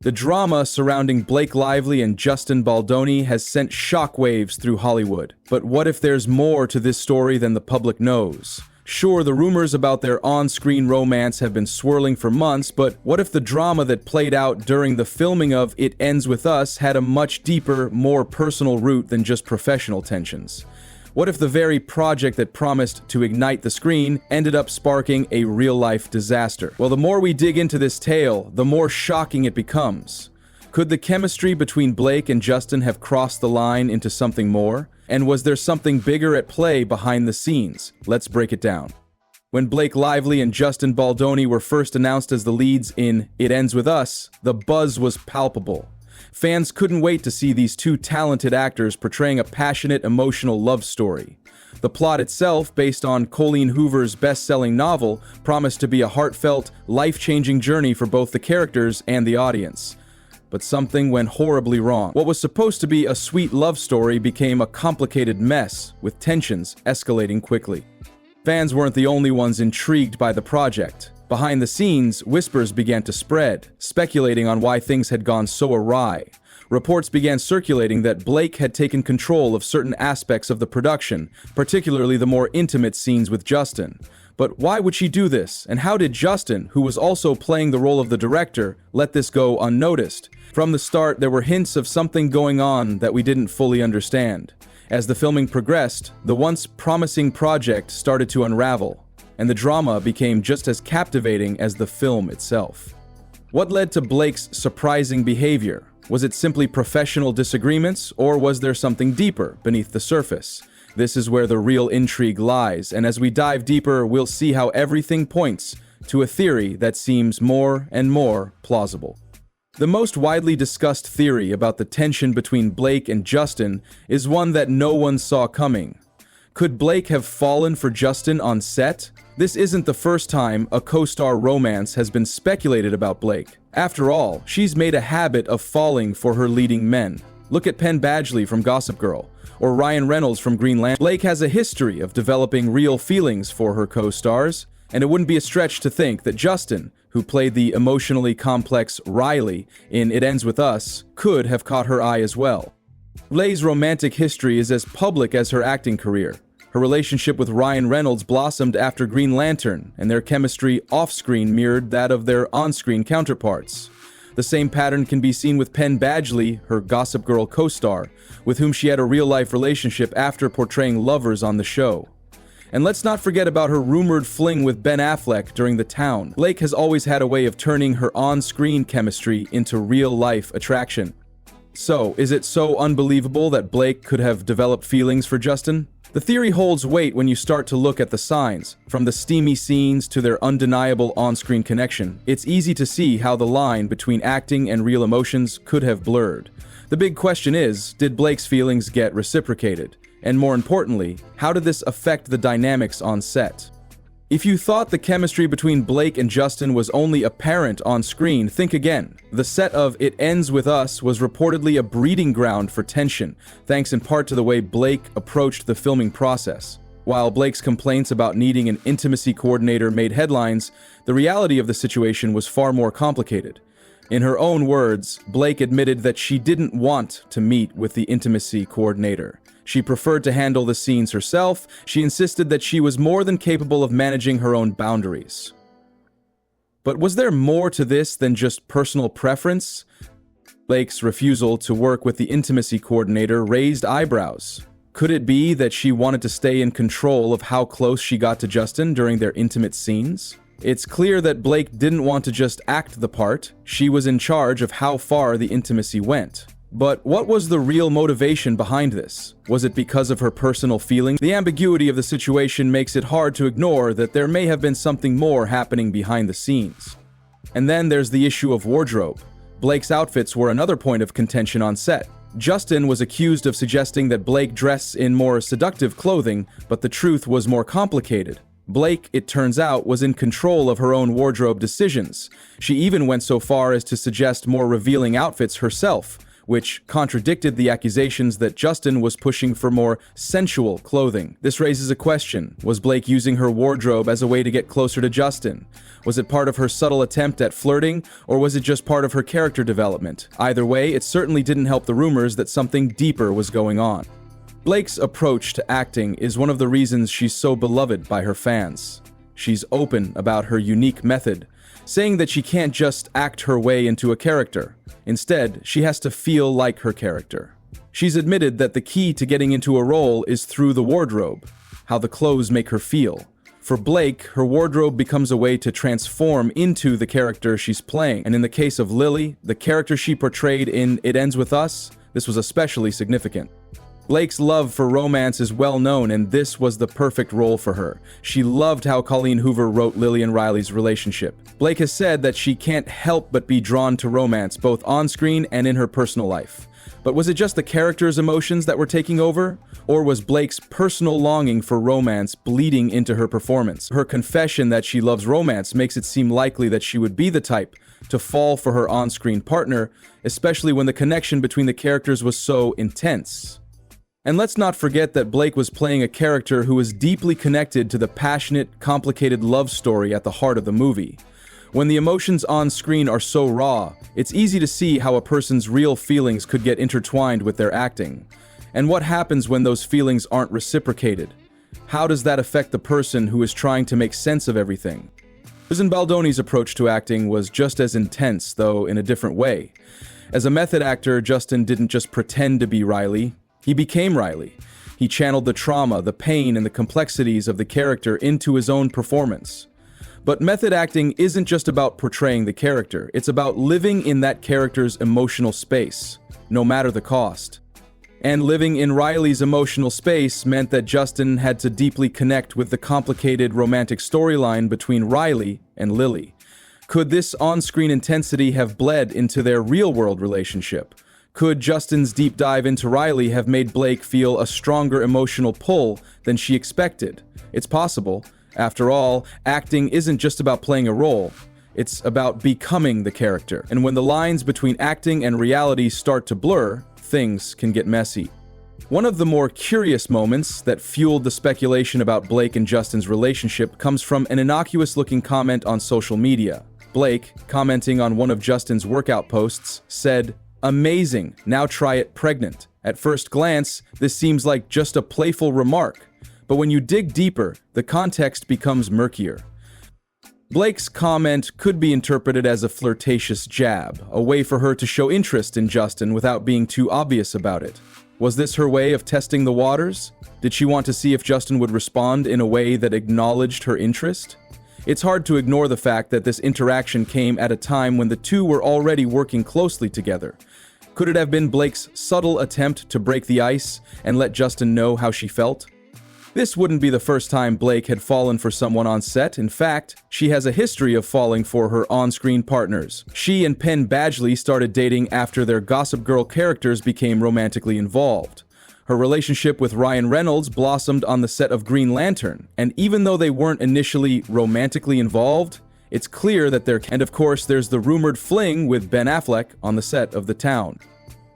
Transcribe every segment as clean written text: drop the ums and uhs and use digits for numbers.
The drama surrounding Blake Lively and Justin Baldoni has sent shockwaves through Hollywood. But what if there's more to this story than the public knows? Sure, the rumors about their on-screen romance have been swirling for months, but what if the drama that played out during the filming of It Ends With Us had a much deeper, more personal root than just professional tensions? What if the very project that promised to ignite the screen ended up sparking a real-life disaster? Well, the more we dig into this tale, the more shocking it becomes. Could the chemistry between Blake and Justin have crossed the line into something more? And was there something bigger at play behind the scenes? Let's break it down. When Blake Lively and Justin Baldoni were first announced as the leads in It Ends With Us, the buzz was palpable. Fans couldn't wait to see these two talented actors portraying a passionate, emotional love story. The plot itself, based on Colleen Hoover's best-selling novel, promised to be a heartfelt, life-changing journey for both the characters and the audience. But something went horribly wrong. What was supposed to be a sweet love story became a complicated mess, with tensions escalating quickly. Fans weren't the only ones intrigued by the project. Behind the scenes, whispers began to spread, speculating on why things had gone so awry. Reports began circulating that Blake had taken control of certain aspects of the production, particularly the more intimate scenes with Justin. But why would she do this? And how did Justin, who was also playing the role of the director, let this go unnoticed? From the start, there were hints of something going on that we didn't fully understand. As the filming progressed, the once promising project started to unravel, and the drama became just as captivating as the film itself. What led to Blake's surprising behavior? Was it simply professional disagreements, or was there something deeper beneath the surface? This is where the real intrigue lies, and as we dive deeper, we'll see how everything points to a theory that seems more and more plausible. The most widely discussed theory about the tension between Blake and Justin is one that no one saw coming. Could Blake have fallen for Justin on set? This isn't the first time a co-star romance has been speculated about Blake. After all, she's made a habit of falling for her leading men. Look at Penn Badgley from Gossip Girl, or Ryan Reynolds from Green Lantern. Blake has a history of developing real feelings for her co-stars, and it wouldn't be a stretch to think that Justin, who played the emotionally complex Riley in It Ends With Us, could have caught her eye as well. Blake's romantic history is as public as her acting career. Her relationship with Ryan Reynolds blossomed after Green Lantern, and their chemistry off-screen mirrored that of their on-screen counterparts. The same pattern can be seen with Penn Badgley, her Gossip Girl co-star, with whom she had a real-life relationship after portraying lovers on the show. And let's not forget about her rumored fling with Ben Affleck during The Town. Blake has always had a way of turning her on-screen chemistry into real-life attraction. So, is it so unbelievable that Blake could have developed feelings for Justin? The theory holds weight when you start to look at the signs. From the steamy scenes to their undeniable on-screen connection, it's easy to see how the line between acting and real emotions could have blurred. The big question is, did Blake's feelings get reciprocated? And more importantly, how did this affect the dynamics on set? If you thought the chemistry between Blake and Justin was only apparent on screen, think again. The set of It Ends With Us was reportedly a breeding ground for tension, thanks in part to the way Blake approached the filming process. While Blake's complaints about needing an intimacy coordinator made headlines, the reality of the situation was far more complicated. In her own words, Blake admitted that she didn't want to meet with the intimacy coordinator. She preferred to handle the scenes herself. She insisted that she was more than capable of managing her own boundaries. But was there more to this than just personal preference? Blake's refusal to work with the intimacy coordinator raised eyebrows. Could it be that she wanted to stay in control of how close she got to Justin during their intimate scenes? It's clear that Blake didn't want to just act the part. She was in charge of how far the intimacy went. But what was the real motivation behind this? Was it because of her personal feelings? The ambiguity of the situation makes it hard to ignore that there may have been something more happening behind the scenes. And then there's the issue of wardrobe. Blake's outfits were another point of contention on set. Justin was accused of suggesting that Blake dress in more seductive clothing, but the truth was more complicated. Blake, it turns out, was in control of her own wardrobe decisions. She even went so far as to suggest more revealing outfits herself, which contradicted the accusations that Justin was pushing for more sensual clothing. This raises a question. Was Blake using her wardrobe as a way to get closer to Justin? Was it part of her subtle attempt at flirting, or was it just part of her character development? Either way, it certainly didn't help the rumors that something deeper was going on. Blake's approach to acting is one of the reasons she's so beloved by her fans. She's open about her unique method, saying that she can't just act her way into a character. Instead, she has to feel like her character. She's admitted that the key to getting into a role is through the wardrobe, how the clothes make her feel. For Blake, her wardrobe becomes a way to transform into the character she's playing. And in the case of Lily, the character she portrayed in It Ends With Us, this was especially significant. Blake's love for romance is well known, and this was the perfect role for her. She loved how Colleen Hoover wrote Lily and Riley's relationship. Blake has said that she can't help but be drawn to romance, both on screen and in her personal life. But was it just the character's emotions that were taking over? Or was Blake's personal longing for romance bleeding into her performance? Her confession that she loves romance makes it seem likely that she would be the type to fall for her on-screen partner, especially when the connection between the characters was so intense. And let's not forget that Blake was playing a character who was deeply connected to the passionate, complicated love story at the heart of the movie. When the emotions on screen are so raw, it's easy to see how a person's real feelings could get intertwined with their acting. And what happens when those feelings aren't reciprocated? How does that affect the person who is trying to make sense of everything? Susan Baldoni's approach to acting was just as intense, though in a different way. As a method actor, Justin didn't just pretend to be Riley. He became Riley. He channeled the trauma, the pain, and the complexities of the character into his own performance. But method acting isn't just about portraying the character. It's about living in that character's emotional space, no matter the cost. And living in Riley's emotional space meant that Justin had to deeply connect with the complicated romantic storyline between Riley and Lily. Could this on-screen intensity have bled into their real-world relationship? Could Justin's deep dive into Riley have made Blake feel a stronger emotional pull than she expected? It's possible. After all, acting isn't just about playing a role. It's about becoming the character. And when the lines between acting and reality start to blur, things can get messy. One of the more curious moments that fueled the speculation about Blake and Justin's relationship comes from an innocuous-looking comment on social media. Blake, commenting on one of Justin's workout posts, said, "Amazing, now try it pregnant." At first glance, this seems like just a playful remark, but when you dig deeper, the context becomes murkier. Blake's comment could be interpreted as a flirtatious jab, a way for her to show interest in Justin without being too obvious about it. Was this her way of testing the waters? Did she want to see if Justin would respond in a way that acknowledged her interest? It's hard to ignore the fact that this interaction came at a time when the two were already working closely together. Could it have been Blake's subtle attempt to break the ice and let Justin know how she felt? This wouldn't be the first time Blake had fallen for someone on set. In fact, she has a history of falling for her on-screen partners. She and Penn Badgley started dating after their Gossip Girl characters became romantically involved. Her relationship with Ryan Reynolds blossomed on the set of Green Lantern, and even though they weren't initially romantically involved, it's clear that and of course there's the rumored fling with Ben Affleck on the set of The Town.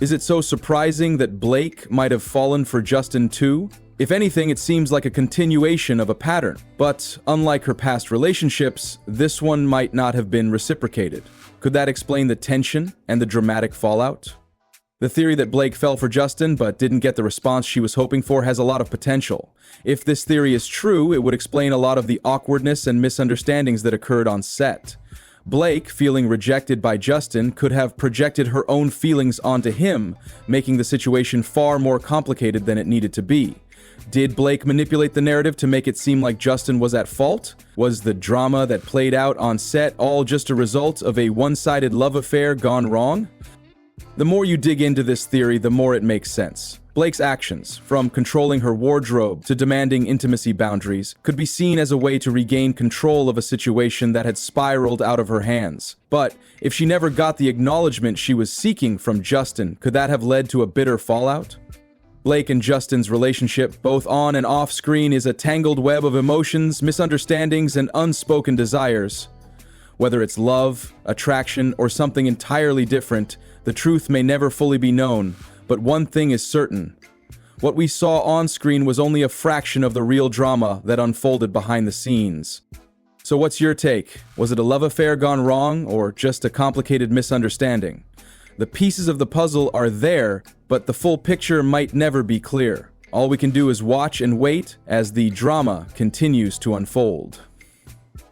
Is it so surprising that Blake might have fallen for Justin too? If anything, it seems like a continuation of a pattern. But unlike her past relationships, this one might not have been reciprocated. Could that explain the tension and the dramatic fallout? The theory that Blake fell for Justin but didn't get the response she was hoping for has a lot of potential. If this theory is true, it would explain a lot of the awkwardness and misunderstandings that occurred on set. Blake, feeling rejected by Justin, could have projected her own feelings onto him, making the situation far more complicated than it needed to be. Did Blake manipulate the narrative to make it seem like Justin was at fault? Was the drama that played out on set all just a result of a one-sided love affair gone wrong? The more you dig into this theory, the more it makes sense. Blake's actions, from controlling her wardrobe to demanding intimacy boundaries, could be seen as a way to regain control of a situation that had spiraled out of her hands. But if she never got the acknowledgement she was seeking from Justin, could that have led to a bitter fallout? Blake and Justin's relationship, both on and off screen, is a tangled web of emotions, misunderstandings, and unspoken desires. Whether it's love, attraction, or something entirely different, the truth may never fully be known, but one thing is certain. What we saw on screen was only a fraction of the real drama that unfolded behind the scenes. So what's your take? Was it a love affair gone wrong, or just a complicated misunderstanding? The pieces of the puzzle are there, but the full picture might never be clear. All we can do is watch and wait as the drama continues to unfold.